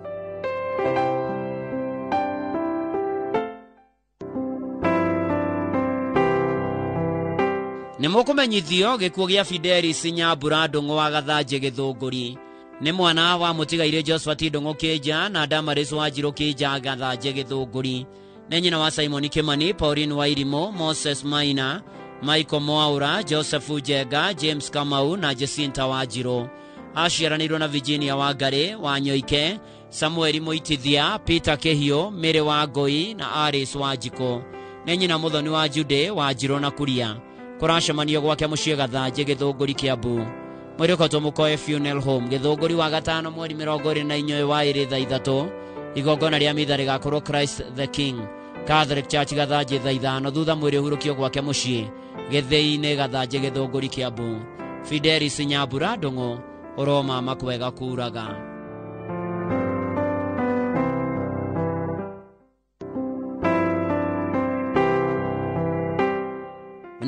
Nĩmũkũmenyithio gĩkuũ gĩa Fidelis Nyambura Ndũng'ũ wa Gathanjĩ Gĩthũngũri. Nĩ mwana wa mũtigaire Josephat Ndũng'ũ Kĩnja na Damaris Wanjiru Kĩnja Gathanjĩ Gĩthũngũri. Nĩ nyina wa Simon Kimani, Pauline wa Irimo, Moses Maina, Michael Mwaura, Joseph Njenga, James Kamau na Jacinta Wanjiru. Aciaranĩirwo na Virginia Wangari wa Nyoike, Samuel Mũitithia, Peter Kĩhiũ, Mary wa Ngũi na Alice Wanjikũ. Nĩ nyina Muthoni wa Jude Wanjiru na Kuria. Kũracemanio gwake mũciĩ Gathanjĩ Gĩthũngũri Kiambu. Mwĩrĩ ũkatwo Mũkoe Funeral Home Gĩthũngũri wa gatano mweri 24 wa ĩrĩ thaa 3. Igongona rĩa mitha rĩgakorwo Christ the King Catholic Church Gathanjĩ thaa 5 thutha mwĩrĩ ũhurũkio gwake mũciĩ Gĩthĩi-inĩ Gathanjĩ Gĩthũngũri Kiambu. Fidelis Nyambura Ndũng'ũ ũroma makwega kuraga.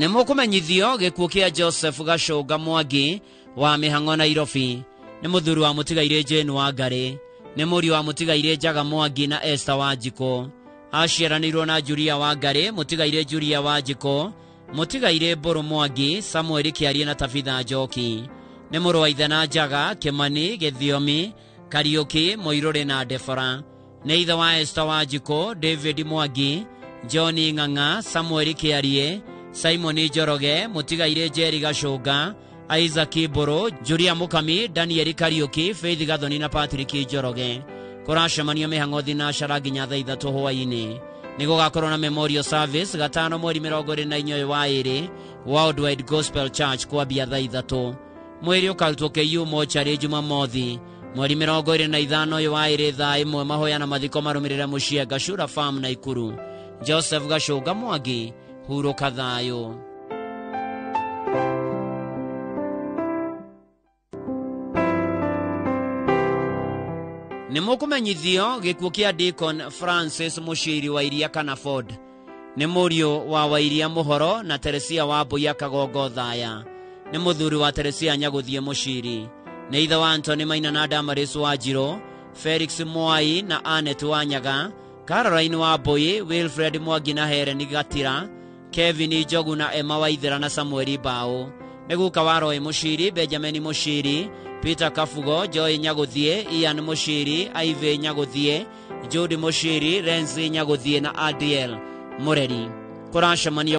Nĩmũkũmenyithio gĩkuũ kĩa Joseph Gacũnga Mwangi wa Mĩhang'o Nairobi. Nĩ mũthuri wa mũtigaire Jane Wangari. Nĩ mũriũ wa mũtigaire Njaga Mwangi na Esther Wanjikũ. aciaranirwo na Julia Wangari, mutigaire Julia Wanjiko, mutigaire Mburu Mwangi, Samuel Kiarie na Tabitha Njoki. Nĩ mũrũ wa ithe na Njaga, Kimani, Gĩthiomi, Kariuki, Mũirũrĩ na Ndebora. Nĩ ithe wa Esther Wanjiko, David Mwangi, John Ng'ang'a, Samuel Kiarie, Simon Njoroge, mutigaire Jerry Gacũnga, Isaac Mburu, Julia Mukami, Daniel Kariuki, Faith Gathoni na Patrick Njoroge. Kũracemanio mĩhang'o thinacara nginya thaa 3 hwaĩ-inĩ. Nĩ gũgakorwo na memorial service 5 mweri 28 wa ĩrĩ, Worldwide Gospel Church kwambia thaa 3. Mwĩrĩ ũkarutwo KU mochari Jumamothi mweri 25 wa ĩrĩ thaa 1, mahoya na mathiko marũmĩrĩre mũciĩ Gacura Farm Naikuru. Joseph Gacũnga Mwangi, hurũka thayũ. Nĩ mũkũmenyithio gĩkuũ kĩa Deacon Francis Mũciri wa Iria Canaford. Nĩ mũriũ wa Wairia Mũhoro na Teresia wa Mbuya Kagongo Thaya. Nĩ mũthuri wa Teresia Nyagũthiĩ Mũciri. Nĩ ithe wa Anthony Maina na Damaris Wanjirũ, Felix Mwai na Anet Wanyaga, Caroline Wambui, Wilfred Mwangi na Helen Gatira, Kevin Njogu na Emma Waithera na Samuel Bao. Nĩ guka wa Roy Mũciri, Benjamin Mũciri, Peter Kafugo, Joy Nyagũthiĩ, Ian Mũciri, Ivy Nyagũthiĩ, Judy Mũciri, Renzi Nyagũthiĩ na Adiel Mũreri. Kũracemanio